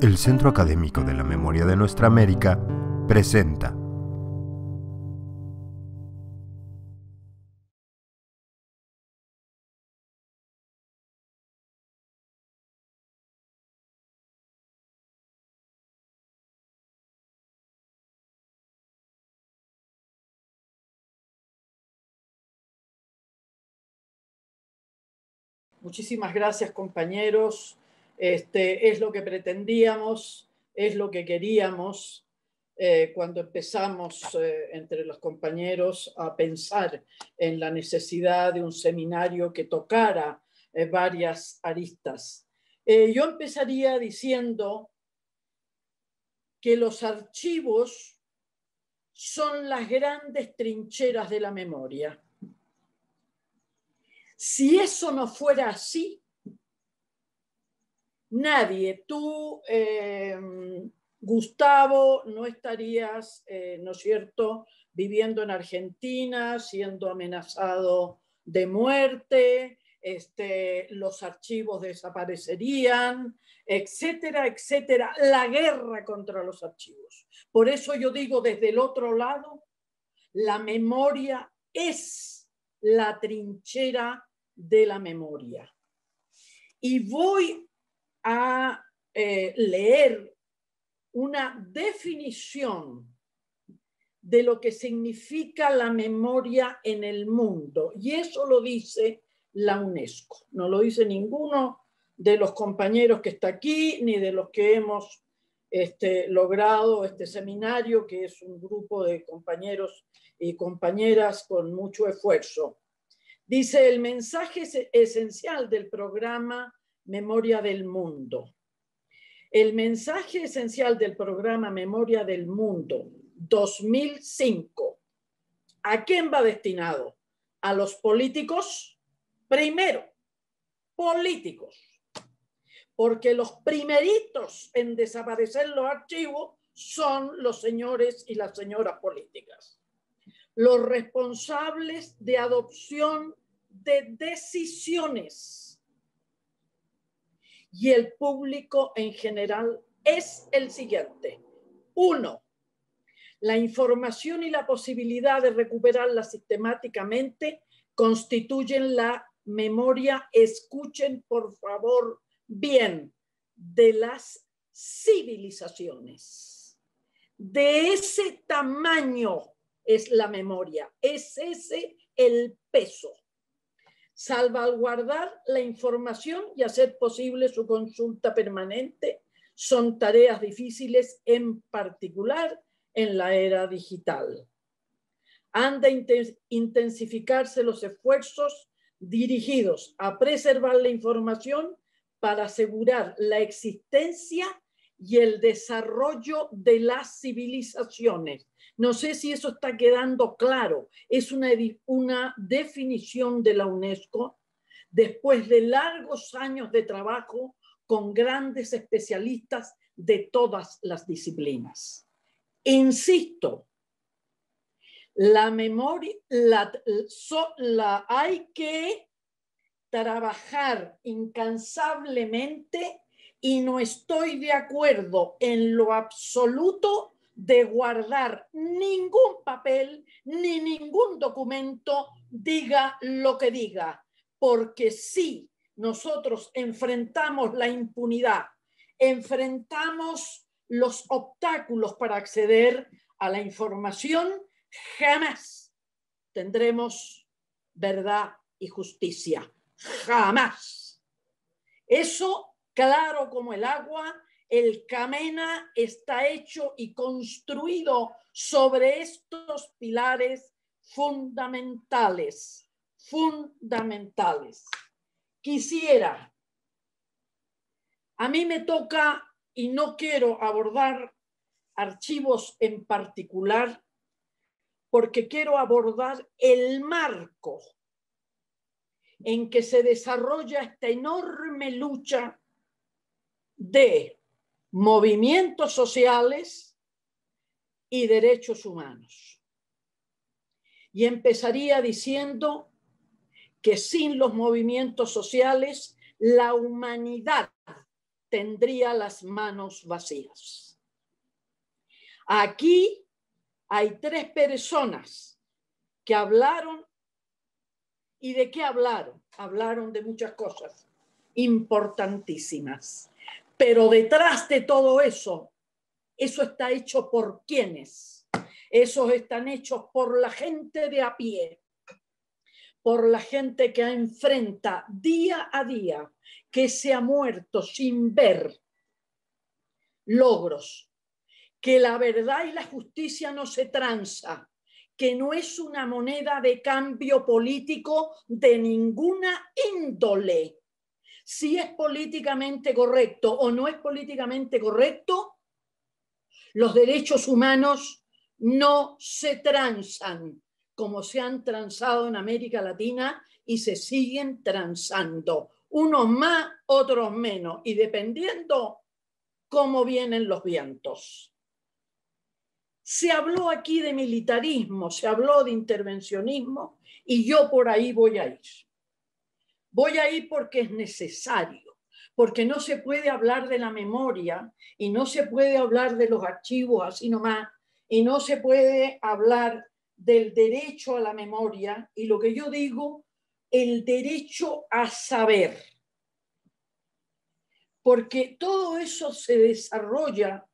El Centro Académico de la Memoria de Nuestra América presenta Muchísimas gracias, compañeros. Es lo que pretendíamos, es lo que queríamos cuando empezamos entre los compañeros a pensar en la necesidad de un seminario que tocara varias aristas. Yo empezaría diciendo que los archivos son las grandes trincheras de la memoria. Si eso no fuera así, nadie, tú, Gustavo, no estarías, ¿no es cierto?, viviendo en Argentina, siendo amenazado de muerte, los archivos desaparecerían, etcétera, etcétera. La guerra contra los archivos. Por eso yo digo, desde el otro lado, la memoria es la trinchera de la memoria. Y voy a leer una definición de lo que significa la memoria en el mundo. Y eso lo dice la UNESCO. No lo dice ninguno de los compañeros que está aquí, ni de los que hemos logrado este seminario, que es un grupo de compañeros y compañeras con mucho esfuerzo. Dice: el mensaje esencial del programa Memoria del Mundo. El mensaje esencial del programa Memoria del Mundo 2005. ¿A quién va destinado? A los políticos. Primero, políticos. Porque los primeritos en desaparecer los archivos son los señores y las señoras políticas. Los responsables de adopción de decisiones. Y el público en general es el siguiente. 1. La información y la posibilidad de recuperarla sistemáticamente constituyen la memoria, escuchen por favor bien, de las civilizaciones. De ese tamaño es la memoria, es ese el peso. Salvaguardar la información y hacer posible su consulta permanente son tareas difíciles, en particular en la era digital. Han de intensificarse los esfuerzos dirigidos a preservar la información para asegurar la existencia y el desarrollo de las civilizaciones. No sé si eso está quedando claro. Es una definición de la UNESCO después de largos años de trabajo con grandes especialistas de todas las disciplinas. Insisto, la memoria hay que trabajar incansablemente y no estoy de acuerdo en lo absoluto de guardar ningún papel ni ningún documento, diga lo que diga, porque si nosotros enfrentamos la impunidad, enfrentamos los obstáculos para acceder a la información, jamás tendremos verdad y justicia. Jamás. Eso, claro como el agua, el Camena está hecho y construido sobre estos pilares fundamentales. Fundamentales. Quisiera, a mí me toca, y no quiero abordar archivos en particular, porque quiero abordar el marco en que se desarrolla esta enorme lucha de movimientos sociales y derechos humanos. Y empezaría diciendo que sin los movimientos sociales, la humanidad tendría las manos vacías. Aquí hay 3 personas que hablaron. ¿Y de qué hablaron? Hablaron de muchas cosas importantísimas. Pero detrás de todo eso, eso está hecho por ¿quiénes? Esos están hechos por la gente de a pie, por la gente que enfrenta día a día, que se ha muerto sin ver logros, que la verdad y la justicia no se transa, que no es una moneda de cambio político de ninguna índole. Si es políticamente correcto o no es políticamente correcto, los derechos humanos no se transan, como se han transado en América Latina y se siguen transando. Unos más, otros menos, y dependiendo cómo vienen los vientos. Se habló aquí de militarismo, se habló de intervencionismo, y yo por ahí voy a ir. Voy a ir porque es necesario, porque no se puede hablar de la memoria y no se puede hablar de los archivos así nomás, y no se puede hablar del derecho a la memoria y lo que yo digo, el derecho a saber. Porque todo eso se desarrolla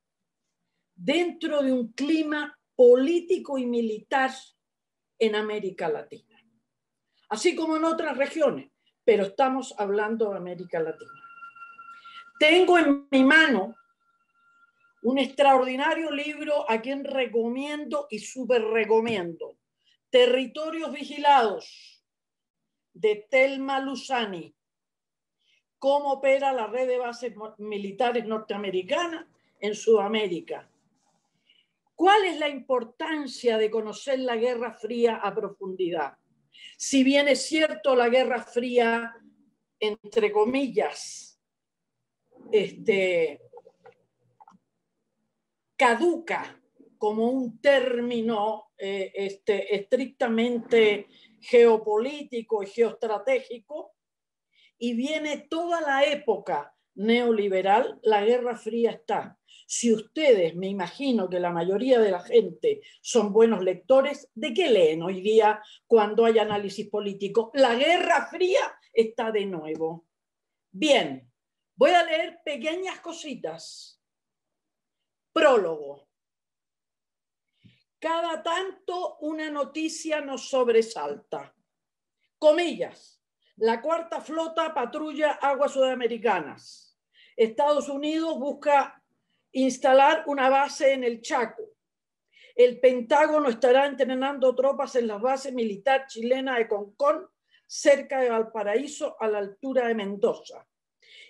dentro de un clima político y militar en América Latina, así como en otras regiones, pero estamos hablando de América Latina. Tengo en mi mano un extraordinario libro a quien recomiendo y súper recomiendo, Territorios Vigilados, de Thelma Luzzani, cómo opera la red de bases militares norteamericanas en Sudamérica. ¿Cuál es la importancia de conocer la Guerra Fría a profundidad? Si bien es cierto, la Guerra Fría, entre comillas, caduca como un término estrictamente geopolítico y geoestratégico, y viene toda la época neoliberal, la Guerra Fría está. Si ustedes, me imagino que la mayoría de la gente son buenos lectores, ¿de qué leen hoy día cuando hay análisis político? La Guerra Fría está de nuevo. Bien, voy a leer pequeñas cositas. Prólogo. Cada tanto una noticia nos sobresalta. Comillas. La cuarta flota patrulla aguas sudamericanas. Estados Unidos busca instalar una base en el Chaco. El Pentágono estará entrenando tropas en la base militar chilena de Concón, cerca de Valparaíso, a la altura de Mendoza.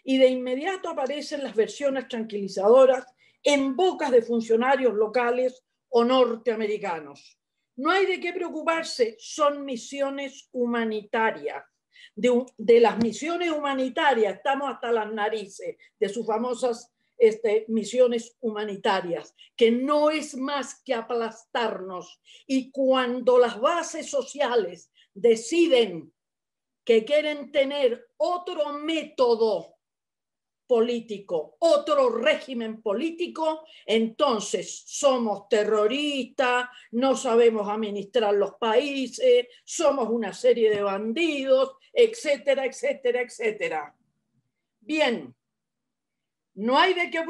Y de inmediato aparecen las versiones tranquilizadoras en bocas de funcionarios locales o norteamericanos. No hay de qué preocuparse, son misiones humanitarias. De las misiones humanitarias estamos hasta las narices de sus famosas misiones humanitarias, que no es más que aplastarnos. Y cuando las bases sociales deciden que quieren tener otro método político, otro régimen político, entonces somos terroristas, no sabemos administrar los países, somos una serie de bandidos, etcétera, etcétera, etcétera. Bien, no hay de qué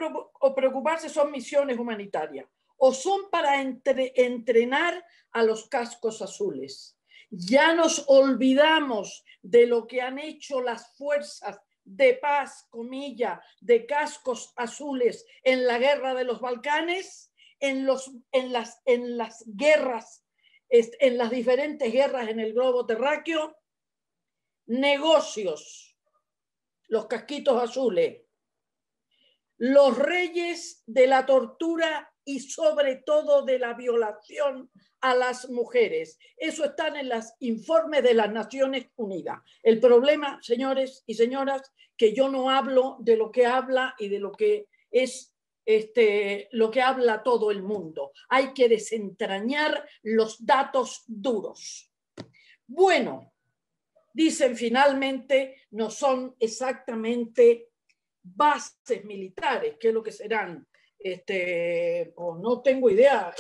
preocuparse, son misiones humanitarias o son para entrenar a los cascos azules. Ya nos olvidamos de lo que han hecho las fuerzas de paz, comilla, de cascos azules en la guerra de los Balcanes, en las guerras, en las diferentes guerras en el globo terráqueo, negocios, los casquitos azules, los reyes de la tortura y sobre todo de la violación a las mujeres. Eso está en los informes de las Naciones Unidas. El problema, señores y señoras, que yo no hablo de lo que habla y de lo que es lo que habla todo el mundo. Hay que desentrañar los datos duros. Bueno, dicen finalmente, no son exactamente bases militares, ¿qué es lo que serán? Pues no tengo idea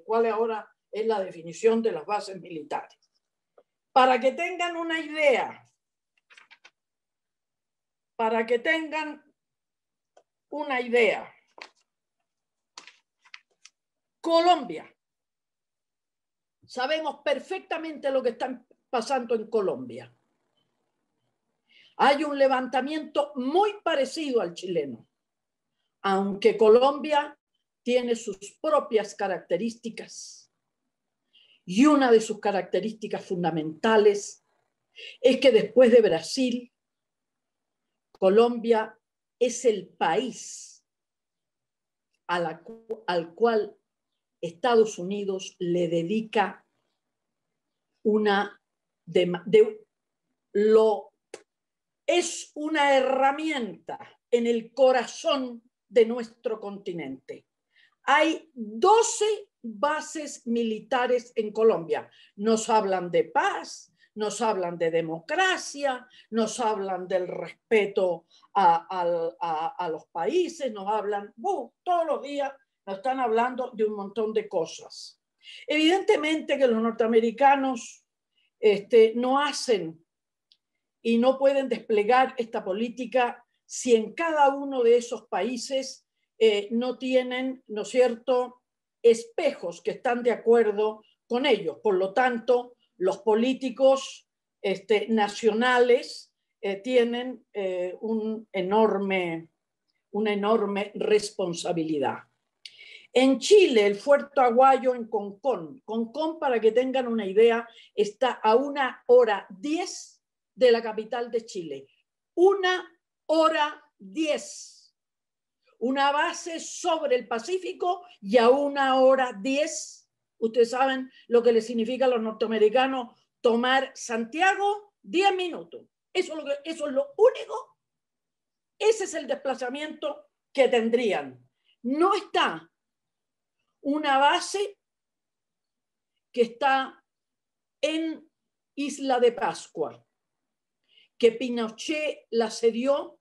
cuál ahora es la definición de las bases militares. Para que tengan una idea, Colombia. Sabemos perfectamente lo que está pasando en Colombia. Hay un levantamiento muy parecido al chileno, aunque Colombia tiene sus propias características. Y una de sus características fundamentales es que después de Brasil, Colombia es el país al cual Estados Unidos le dedica es una herramienta en el corazón de nuestro continente. Hay 12 bases militares en Colombia. Nos hablan de paz, nos hablan de democracia, nos hablan del respeto a los países, nos hablan, todos los días nos están hablando de un montón de cosas. Evidentemente que los norteamericanos no hacen y no pueden desplegar esta política si en cada uno de esos países no tienen, ¿no es cierto?, espejos que están de acuerdo con ellos. Por lo tanto, los políticos nacionales tienen una enorme responsabilidad. En Chile, el Fuerte Aguayo en Concón. Concón, para que tengan una idea, está a 1:10 de la capital de Chile. 1:10. Una base sobre el Pacífico y a 1:10. Ustedes saben lo que les significa a los norteamericanos tomar Santiago, 10 minutos. Eso es lo único. Ese es el desplazamiento que tendrían. No está una base que está en Isla de Pascua, que Pinochet la cedió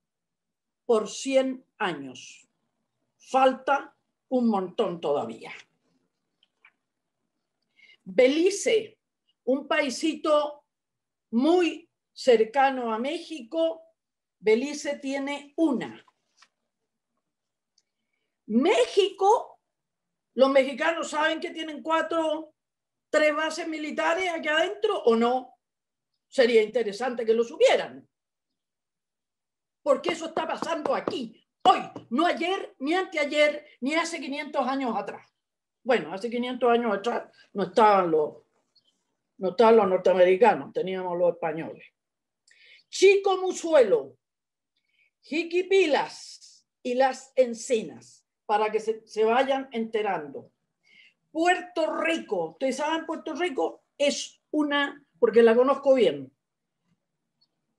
por 100 años. Falta un montón todavía. Belice, un paisito muy cercano a México. Belice tiene una. México, los mexicanos saben que tienen 3 bases militares aquí adentro, ¿o no? Sería interesante que lo supieran. Porque eso está pasando aquí, hoy, no ayer, ni anteayer, ni hace 500 años atrás. Bueno, hace 500 años atrás no estaban los norteamericanos, teníamos los españoles. Chico Muzuelo, Jiquipilas y Las Encinas, para que se vayan enterando. Puerto Rico, ustedes saben, Puerto Rico es porque la conozco bien,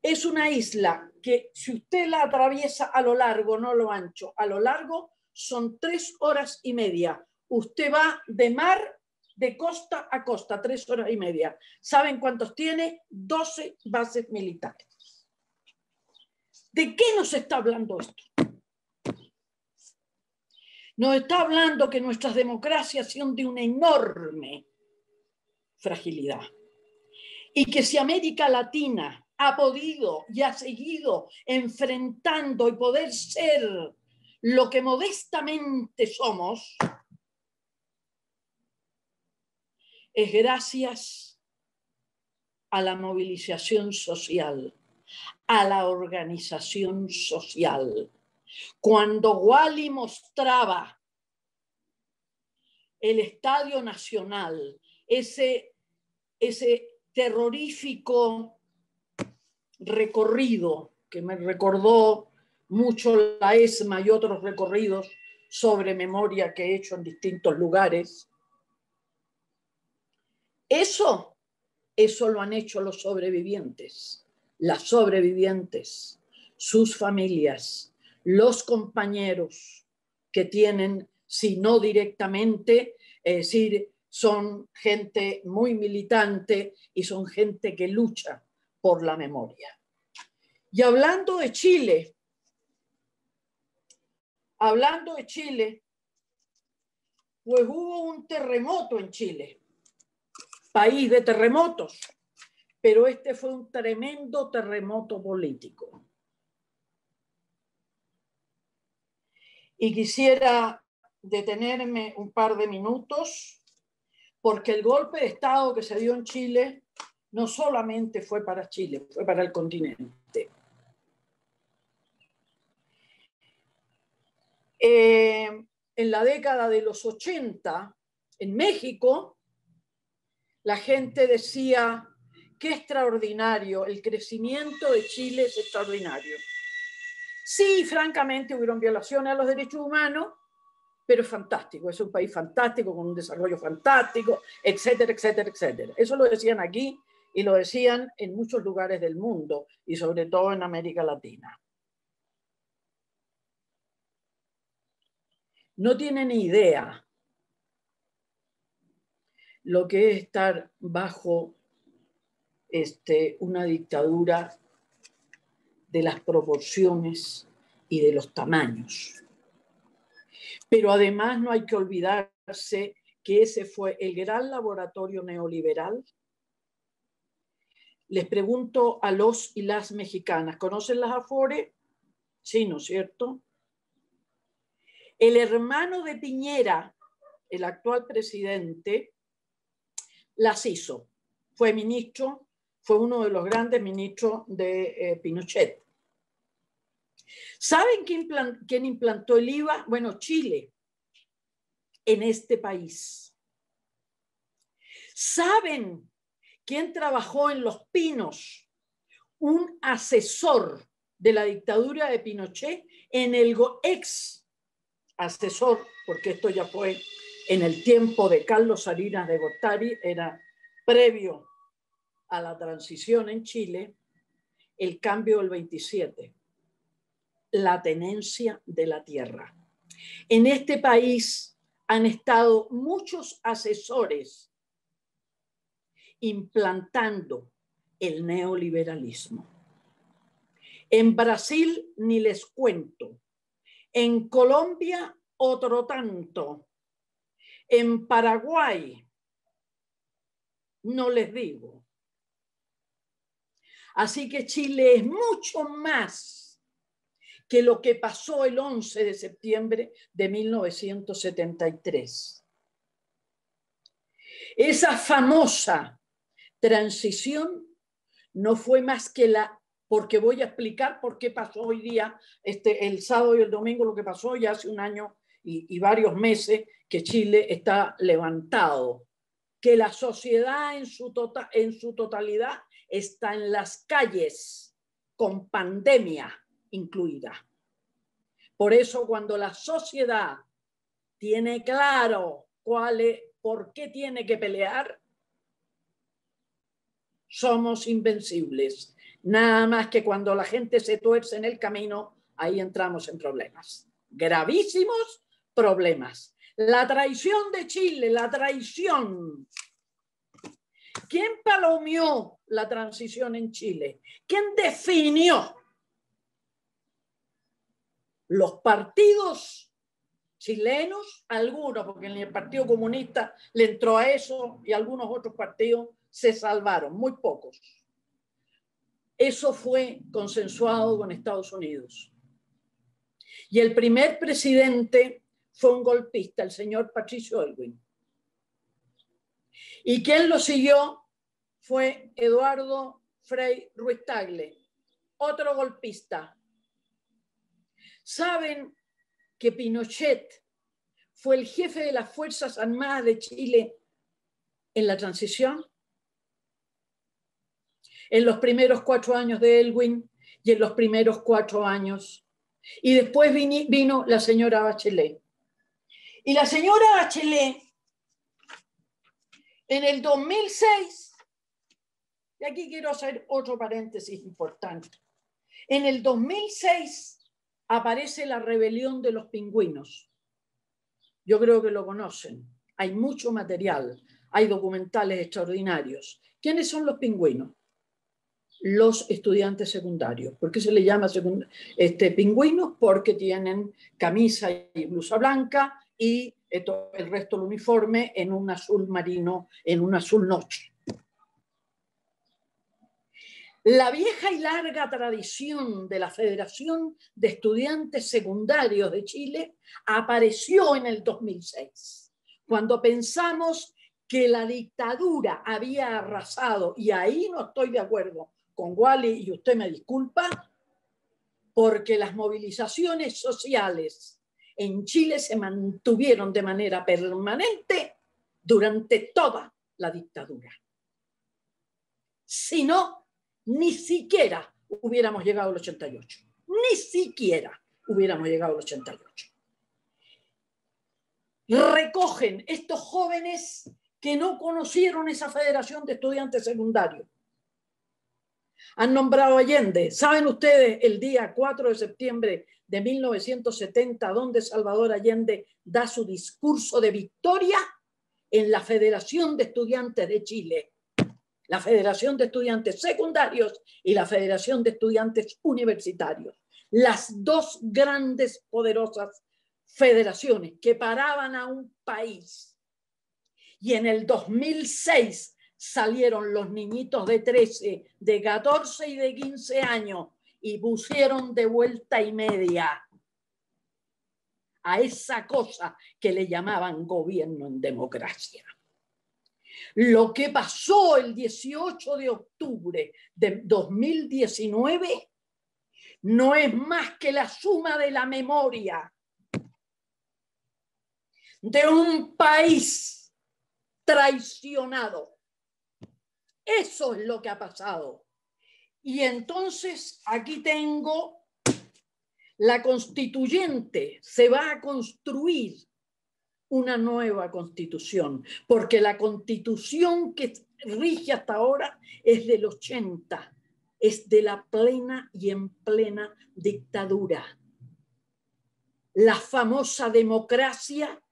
es una isla que si usted la atraviesa a lo largo, no a lo ancho, a lo largo son 3 horas y media. Usted va de mar, de costa a costa, 3 horas y media. ¿Saben cuántos tiene? 12 bases militares. ¿De qué nos está hablando esto? Nos está hablando que nuestras democracias son de una enorme fragilidad y que si América Latina ha podido y ha seguido enfrentando y poder ser lo que modestamente somos, es gracias a la movilización social, a la organización social. Cuando Wally mostraba el Estadio Nacional, ese terrorífico recorrido que me recordó mucho la ESMA y otros recorridos sobre memoria que he hecho en distintos lugares, eso lo han hecho los sobrevivientes, las sobrevivientes, sus familias, los compañeros que tienen, si no directamente, es decir, son gente muy militante y son gente que lucha por la memoria. Y hablando de Chile, hablando de Chile, pues hubo un terremoto en Chile, país de terremotos, pero este fue un tremendo terremoto político. Y quisiera detenerme un par de minutos, porque el golpe de Estado que se dio en Chile no solamente fue para Chile, fue para el continente. En la década de los 80, en México, la gente decía, qué extraordinario, el crecimiento de Chile es extraordinario. Sí, francamente, hubieron violaciones a los derechos humanos, pero es fantástico, es un país fantástico, con un desarrollo fantástico, etcétera, etcétera, etcétera. Eso lo decían aquí y lo decían en muchos lugares del mundo y sobre todo en América Latina. No tienen ni idea lo que es estar bajo una dictadura de las proporciones y de los tamaños. Pero además no hay que olvidarse que ese fue el gran laboratorio neoliberal. Les pregunto a los y las mexicanas, ¿conocen las Afore? Sí, ¿no es cierto? El hermano de Piñera, el actual presidente, las hizo. Fue ministro, fue uno de los grandes ministros de Pinochet. ¿Saben quién implantó el IVA? Bueno, Chile, en este país. ¿Saben quién trabajó en Los Pinos? Un asesor de la dictadura de Pinochet, en el ex asesor, porque esto ya fue en el tiempo de Carlos Salinas de Gortari, era previo a la transición en Chile, el cambio del 27, la tenencia de la tierra. En este país han estado muchos asesores implantando el neoliberalismo. En Brasil ni les cuento. En Colombia otro tanto. En Paraguay no les digo. Así que Chile es mucho más que lo que pasó el 11 de septiembre de 1973. Esa famosa transición no fue más que porque voy a explicar por qué pasó hoy día, el sábado y el domingo, lo que pasó ya hace un año y varios meses que Chile está levantado, que la sociedad en su totalidad está en las calles, con pandemia incluida. Por eso cuando la sociedad tiene claro por qué tiene que pelear, somos invencibles. Nada más que cuando la gente se tuerce en el camino, ahí entramos en problemas. Gravísimos problemas. La traición de Chile, la traición. ¿Quién palomeó la transición en Chile? ¿Quién definió? Los partidos chilenos, algunos, porque en el Partido Comunista le entró a eso y algunos otros partidos se salvaron, muy pocos. Eso fue consensuado con Estados Unidos. Y el primer presidente fue un golpista, el señor Patricio Aylwin. Y quien lo siguió fue Eduardo Frei Ruiz-Tagle, otro golpista. ¿Saben que Pinochet fue el jefe de las Fuerzas Armadas de Chile en la transición? En los primeros 4 años de Aylwin y en los primeros 4 años. Y después vino la señora Bachelet. Y la señora Bachelet, en el 2006, y aquí quiero hacer otro paréntesis importante, en el 2006 aparece la rebelión de los pingüinos. Yo creo que lo conocen. Hay mucho material, hay documentales extraordinarios. ¿Quiénes son los pingüinos? los estudiantes secundarios. ¿Por qué se le llama pingüinos? Porque tienen camisa y blusa blanca y el resto del uniforme en un azul marino, en un azul noche. La vieja y larga tradición de la Federación de Estudiantes Secundarios de Chile apareció en el 2006, cuando pensamos que la dictadura había arrasado, y ahí no estoy de acuerdo con Wally, y usted me disculpa, porque las movilizaciones sociales en Chile se mantuvieron de manera permanente durante toda la dictadura. Si no, ni siquiera hubiéramos llegado al 88. Ni siquiera hubiéramos llegado al 88. Recogen estos jóvenes que no conocieron esa Federación de Estudiantes Secundarios. Han nombrado a Allende. ¿Saben ustedes el día 4 de septiembre de 1970 donde Salvador Allende da su discurso de victoria? En la Federación de Estudiantes de Chile, la Federación de Estudiantes Secundarios y la Federación de Estudiantes Universitarios. Las dos grandes, poderosas federaciones que paraban a un país. Y en el 2006 salieron los niñitos de 13, de 14 y de 15 años y pusieron de vuelta y media a esa cosa que le llamaban gobierno en democracia. Lo que pasó el 18 de octubre de 2019 no es más que la suma de la memoria de un país traicionado. Eso es lo que ha pasado. Y entonces aquí tengo la constituyente. Se va a construir una nueva constitución, porque la constitución que rige hasta ahora es del 80, es de la plena y en plena dictadura. La famosa democracia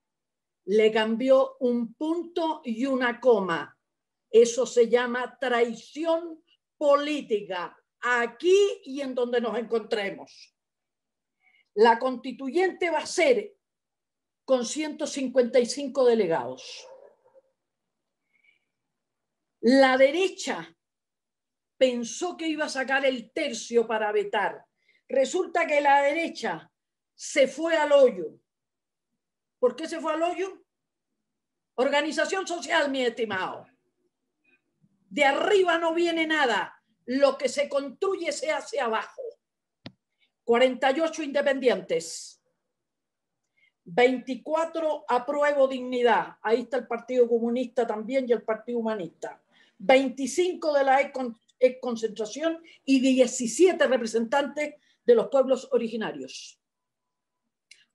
le cambió un punto y una coma. Eso se llama traición política, aquí y en donde nos encontremos. La constituyente va a ser con 155 delegados. La derecha pensó que iba a sacar el tercio para vetar. Resulta que la derecha se fue al hoyo. ¿Por qué se fue al hoyo? Organización social, mi estimado. De arriba no viene nada. Lo que se construye se hace abajo. 48 independientes. 24 apruebo dignidad. Ahí está el Partido Comunista también y el Partido Humanista. 25 de la ex concentración y 17 representantes de los pueblos originarios.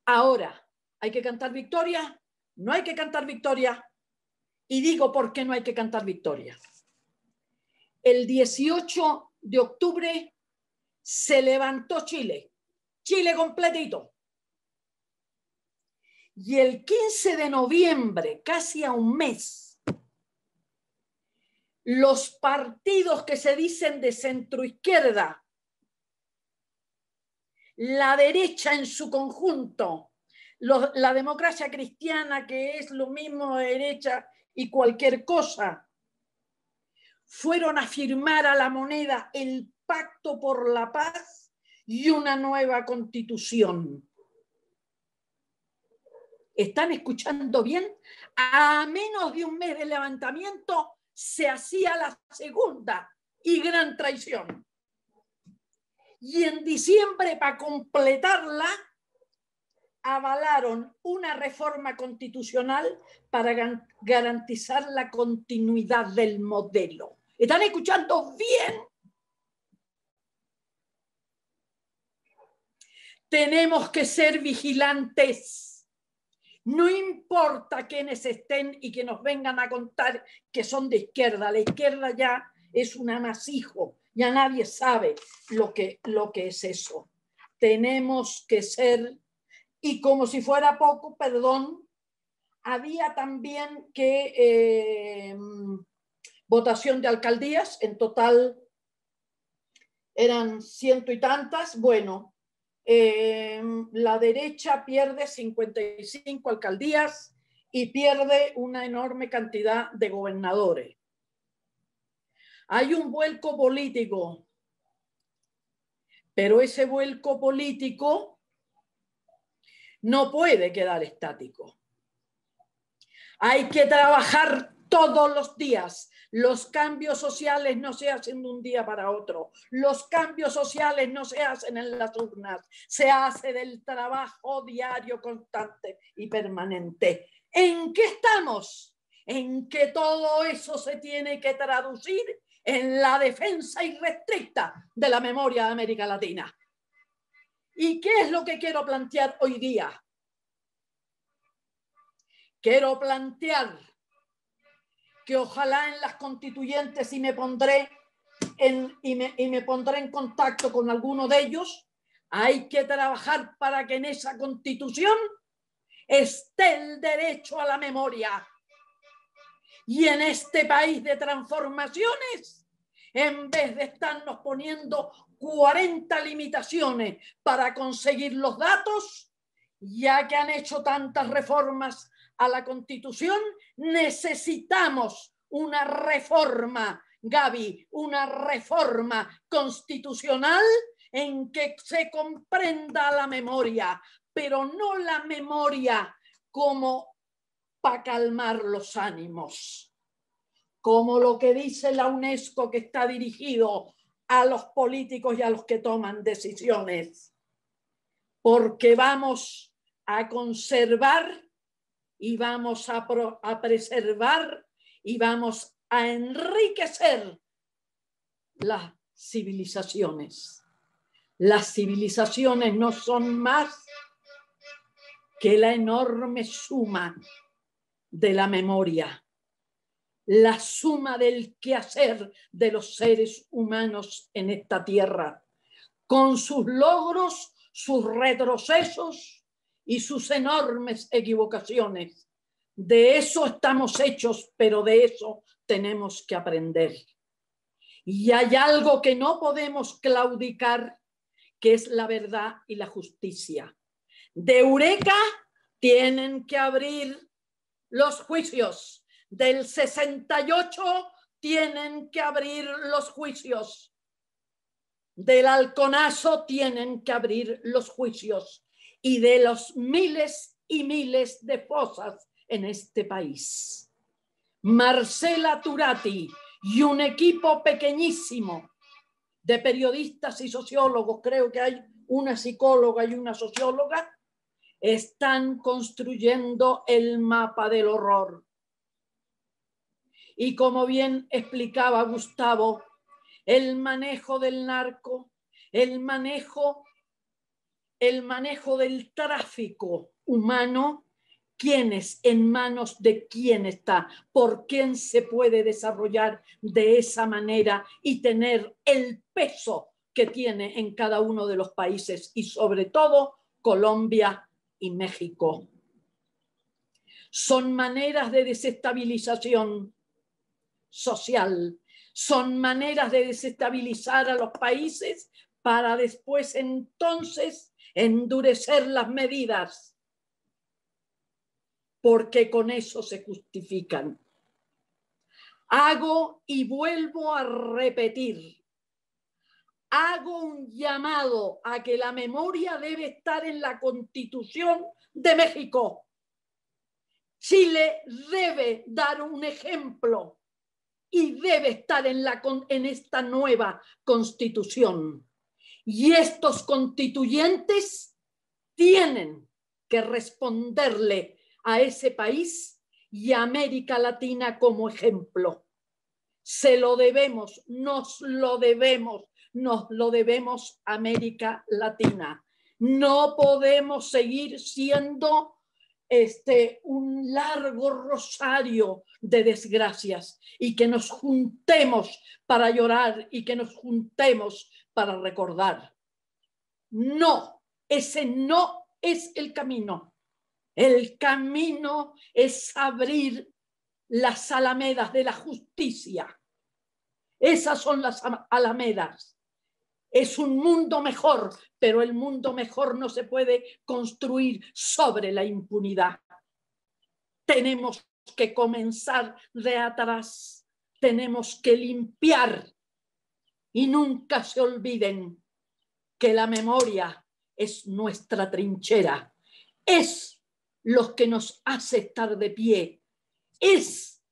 Ahora, ¿hay que cantar victoria? No hay que cantar victoria. Y digo por qué no hay que cantar victoria. El 18 de octubre se levantó Chile. Chile completito. Y el 15 de noviembre, casi a un mes, los partidos que se dicen de centroizquierda, la derecha en su conjunto, la democracia cristiana, que es lo mismo de derecha y cualquier cosa, fueron a firmar a la moneda el Pacto por la Paz y una nueva constitución. ¿Están escuchando bien? A menos de un mes de levantamiento se hacía la segunda y gran traición. Y en diciembre, para completarla, avalaron una reforma constitucional para garantizar la continuidad del modelo. ¿Están escuchando bien? Tenemos que ser vigilantes. No importa quiénes estén y que nos vengan a contar que son de izquierda. La izquierda ya es un amasijo. Ya nadie sabe lo que es eso. Tenemos que ser, y como si fuera poco, perdón, había también que votación de alcaldías, en total eran ciento y tantas. Bueno, la derecha pierde 55 alcaldías y pierde una enorme cantidad de gobernadores. Hay un vuelco político, pero ese vuelco político no puede quedar estático. Hay que trabajar todos los días. Los cambios sociales no se hacen de un día para otro. Los cambios sociales no se hacen en las urnas. Se hace del trabajo diario, constante y permanente. ¿En qué estamos? En que todo eso se tiene que traducir en la defensa irrestricta de la memoria de América Latina. ¿Y qué es lo que quiero plantear hoy día? Quiero plantear que ojalá en las constituyentes, y me pondré en contacto con alguno de ellos, hay que trabajar para que en esa constitución esté el derecho a la memoria. Y en este país de transformaciones, en vez de estarnos poniendo 40 limitaciones para conseguir los datos, ya que han hecho tantas reformas a la Constitución, necesitamos una reforma, Gaby, una reforma constitucional en que se comprenda la memoria, pero no la memoria como para calmar los ánimos, como lo que dice la UNESCO, que está dirigido a los políticos y a los que toman decisiones, porque vamos a conservar y vamos a preservar y vamos a enriquecer las civilizaciones. Las civilizaciones no son más que la enorme suma de la memoria, la suma del quehacer de los seres humanos en esta tierra, con sus logros, sus retrocesos y sus enormes equivocaciones. De eso estamos hechos, pero de eso tenemos que aprender. Y hay algo que no podemos claudicar, que es la verdad y la justicia. De Eureka tienen que abrir los juicios. Del 68 tienen que abrir los juicios. Del Halconazo tienen que abrir los juicios. Y de los miles y miles de fosas en este país. Marcela Turati y un equipo pequeñísimo de periodistas y sociólogos, creo que hay una psicóloga y una socióloga, están construyendo el mapa del horror. Y como bien explicaba Gustavo, el manejo del narco, el manejo del tráfico humano, ¿quién es? ¿En manos de quién está? ¿Por quién se puede desarrollar de esa manera y tener el peso que tiene en cada uno de los países y sobre todo Colombia y México? Son maneras de desestabilización social, son maneras de desestabilizar a los países para después entonces endurecer las medidas, porque con eso se justifican. Hago y vuelvo a repetir, hago un llamado a que la memoria debe estar en la Constitución de México. Chile debe dar un ejemplo y debe estar en esta nueva Constitución. Y estos constituyentes tienen que responderle a ese país y a América Latina como ejemplo. Se lo debemos, nos lo debemos a América Latina. No podemos seguir siendo un largo rosario de desgracias y que nos juntemos para llorar y que nos juntemos para recordar. No, ese no es el camino. El camino es abrir las alamedas de la justicia. Esas son las alamedas. Es un mundo mejor, pero el mundo mejor no se puede construir sobre la impunidad. Tenemos que comenzar de atrás, tenemos que limpiar y nunca se olviden que la memoria es nuestra trinchera, es lo que nos hace estar de pie, es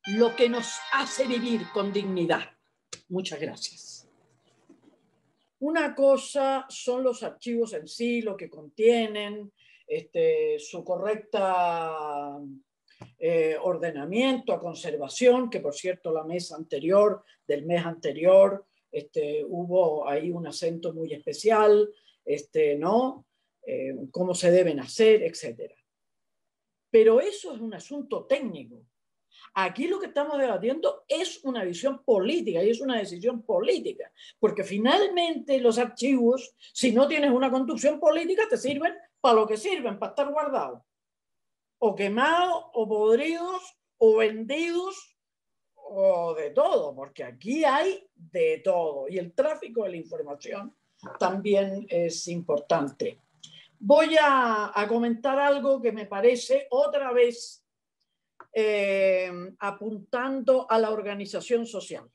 lo que nos hace vivir con dignidad. Muchas gracias. Una cosa son los archivos en sí, lo que contienen, su correcta ordenamiento, a conservación, que por cierto la mesa anterior, del mes anterior, hubo ahí un acento muy especial, ¿no? Cómo se deben hacer, etc. Pero eso es un asunto técnico. Aquí lo que estamos debatiendo es una visión política y es una decisión política, porque finalmente los archivos, si no tienes una conducción política, te sirven para lo que sirven, para estar guardados, o quemados, o podridos, o vendidos, o de todo, porque aquí hay de todo, y el tráfico de la información también es importante. Voy a comentar algo que me parece otra vez apuntando a la organización social.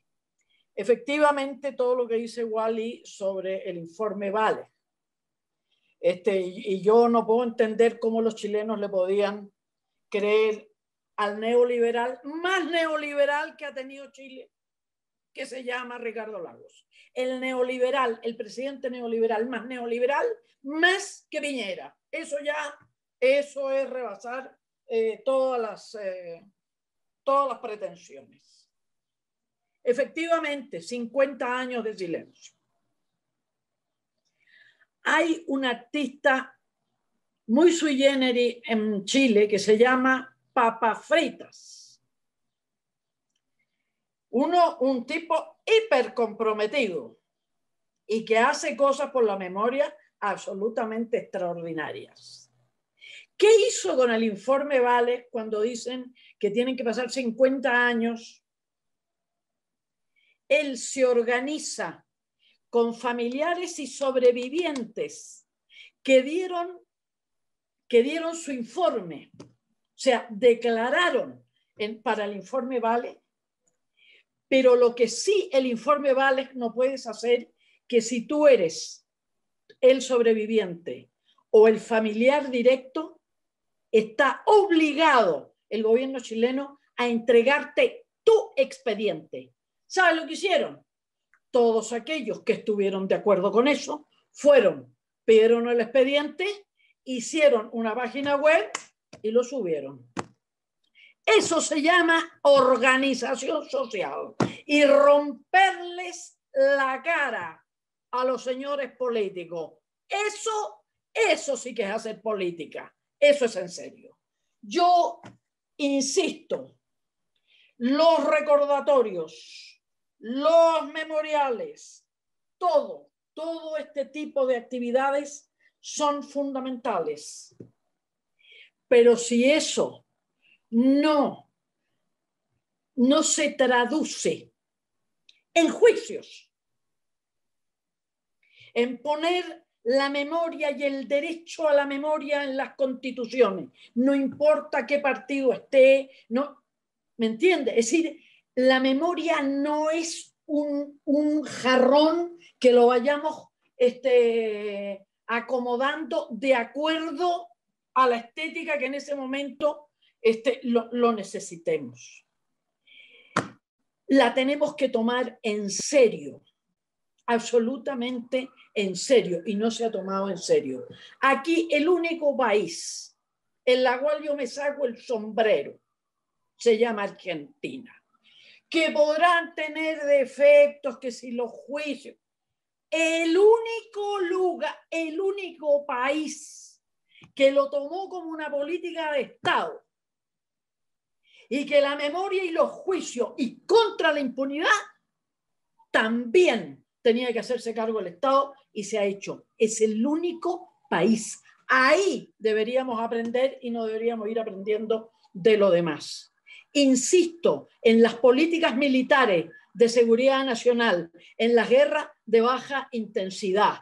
Efectivamente, todo lo que dice Wally sobre el informe vale. Y yo no puedo entender cómo los chilenos le podían creer al neoliberal, más neoliberal que ha tenido Chile, que se llama Ricardo Lagos. El neoliberal, el presidente neoliberal más neoliberal, más que Piñera. Eso es rebasar todas las pretensiones. Efectivamente, 50 años de silencio. Hay un artista muy sui generis en Chile que se llama Papas Fritas. Un tipo hiper comprometido y que hace cosas por la memoria absolutamente extraordinarias. ¿Qué hizo con el informe Vale cuando dicen que tienen que pasar 50 años? Él se organiza con familiares y sobrevivientes que dieron su informe, o sea, declararon para el informe Vale, pero lo que sí el informe Vale no puedes hacer, que si tú eres el sobreviviente o el familiar directo, está obligado el gobierno chileno a entregarte tu expediente. ¿Sabes lo que hicieron? Todos aquellos que estuvieron de acuerdo con eso pidieron el expediente, hicieron una página web y lo subieron. Eso se llama organización social y romperles la cara a los señores políticos. Eso sí que es hacer política. Eso es en serio. Yo insisto, los recordatorios, los memoriales, todo este tipo de actividades son fundamentales. Pero si eso no se traduce en juicios, en poner la memoria y el derecho a la memoria en las constituciones, no importa qué partido esté, no, ¿me entiende? Es decir, la memoria no es un jarrón que lo vayamos acomodando de acuerdo a la estética que en ese momento lo necesitemos. La tenemos que tomar en serio, absolutamente en serio, y no se ha tomado en serio. Aquí el único país en la cual yo me saco el sombrero se llama Argentina, que podrán tener defectos, que si los juicios, el único país que lo tomó como una política de Estado y que la memoria y los juicios y contra la impunidad también tenía que hacerse cargo el Estado y se ha hecho. Es el único país. Ahí deberíamos aprender y no deberíamos ir aprendiendo de lo demás. Insisto en las políticas militares de seguridad nacional en las guerras de baja intensidad.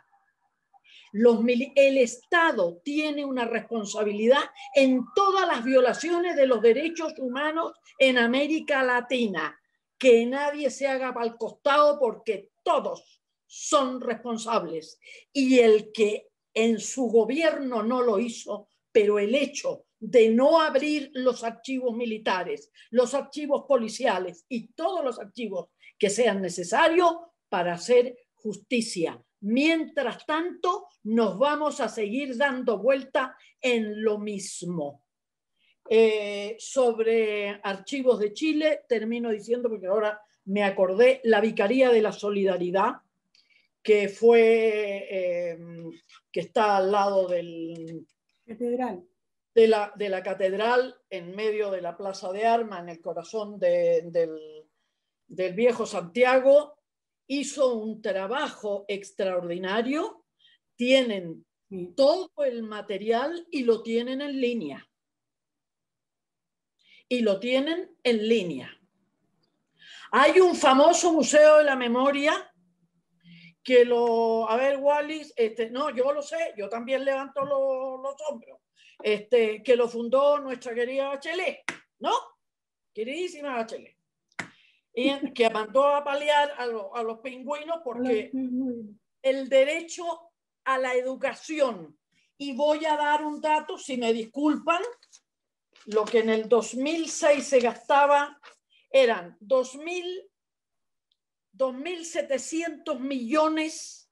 El Estado tiene una responsabilidad en todas las violaciones de los derechos humanos en América Latina. Que nadie se haga al costado porque todos son responsables. Y el que en su gobierno no lo hizo, pero el hecho de no abrir los archivos militares, los archivos policiales y todos los archivos que sean necesarios para hacer justicia. Mientras tanto, nos vamos a seguir dando vuelta en lo mismo. Sobre archivos de Chile, termino diciendo, porque ahora me acordé, la Vicaría de la Solidaridad, que fue, que está al lado del... Catedral. De la catedral, en medio de la Plaza de Armas, en el corazón del viejo Santiago, hizo un trabajo extraordinario. Tienen todo el material y lo tienen en línea. Y lo tienen en línea. Hay un famoso Museo de la Memoria que a ver, Wallis, no, yo lo sé, yo también levanto los hombros, que lo fundó nuestra querida Bachelet, ¿no? Queridísima Bachelet. Y que mandó a paliar a los pingüinos porque el derecho a la educación, y voy a dar un dato, si me disculpan, lo que en el 2006 se gastaba eran 2.700 millones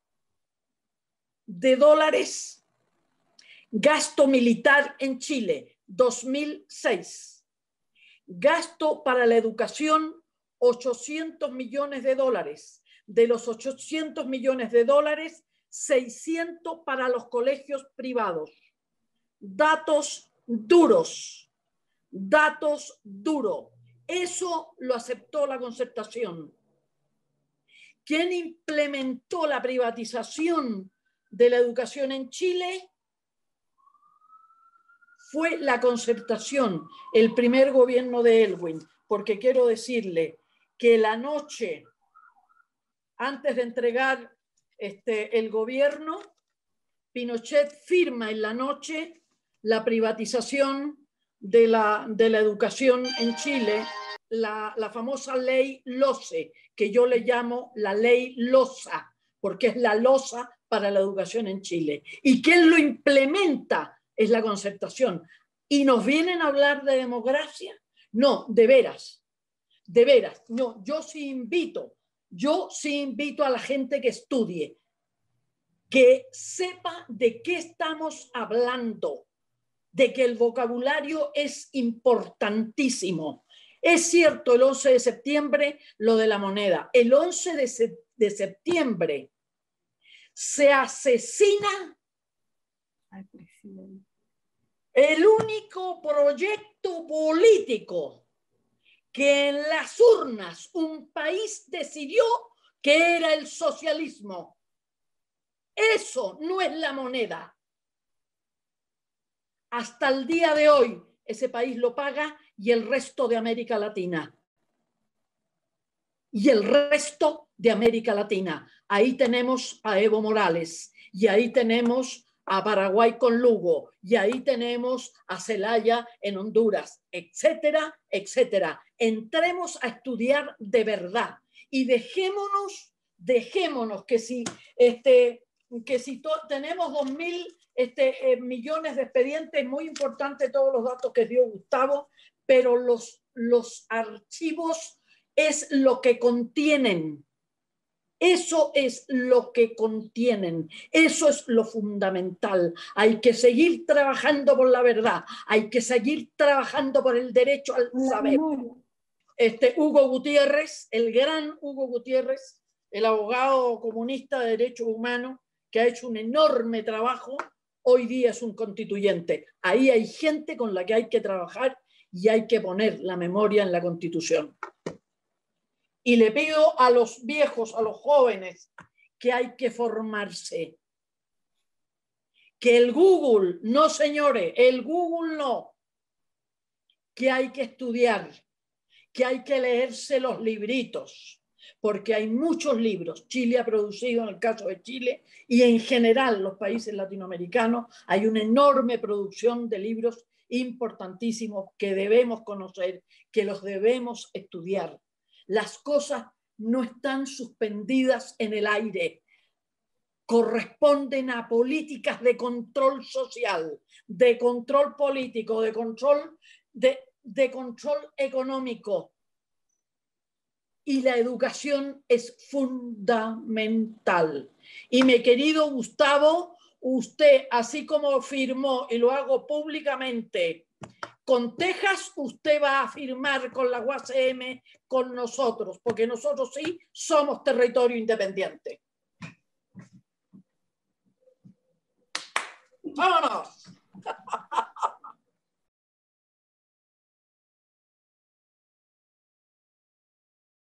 de dólares gasto militar en Chile, 2006. Gasto para la educación, 800 millones de dólares. De los 800 millones de dólares, 600 para los colegios privados. Datos duros. Datos duros. Eso lo aceptó la Concertación. ¿Quién implementó la privatización de la educación en Chile? Fue la Concertación, el primer gobierno de Elwin, porque quiero decirle que la noche antes de entregar el gobierno, Pinochet firma en la noche la privatización de la educación en Chile, la famosa ley LOCE, que yo le llamo la ley LOSA, porque es la losa para la educación en Chile. ¿Y quién lo implementa? Es la Concertación. ¿Y nos vienen a hablar de democracia? No, de veras, no, yo sí invito a la gente que estudie, que sepa de qué estamos hablando, de que el vocabulario es importantísimo. Es cierto, el 11 de septiembre, lo de la moneda. El 11 de septiembre se asesina al presidente. El único proyecto político que en las urnas un país decidió que era el socialismo. Eso no es la moneda. Hasta el día de hoy, ese país lo paga y el resto de América Latina. Y el resto de América Latina. Ahí tenemos a Evo Morales y ahí tenemos a Paraguay con Lugo y ahí tenemos a Zelaya en Honduras, etcétera, etcétera. Entremos a estudiar de verdad y dejémonos que si tenemos 2.000 millones de expedientes, muy importante todos los datos que dio Gustavo, pero los archivos es lo que contienen. Eso es lo que contienen, eso es lo fundamental. Hay que seguir trabajando por la verdad, hay que seguir trabajando por el derecho al saber. Hugo Gutiérrez, el gran Hugo Gutiérrez, el abogado comunista de derechos humanos, que ha hecho un enorme trabajo, hoy día es un constituyente. Ahí hay gente con la que hay que trabajar y hay que poner la memoria en la Constitución. Y le pido a los viejos, a los jóvenes, que hay que formarse. Que el Google, no señores, el Google no. Que hay que estudiar, que hay que leerse los libritos, porque hay muchos libros. Chile ha producido, en el caso de Chile, y en general los países latinoamericanos, hay una enorme producción de libros importantísimos que debemos conocer, que los debemos estudiar. Las cosas no están suspendidas en el aire, corresponden a políticas de control social, de control político, de control económico. Y la educación es fundamental. Y mi querido Gustavo, usted, así como firmó, y lo hago públicamente, con Texas, usted va a firmar con la UACM con nosotros, porque nosotros sí somos territorio independiente. ¡Vámonos!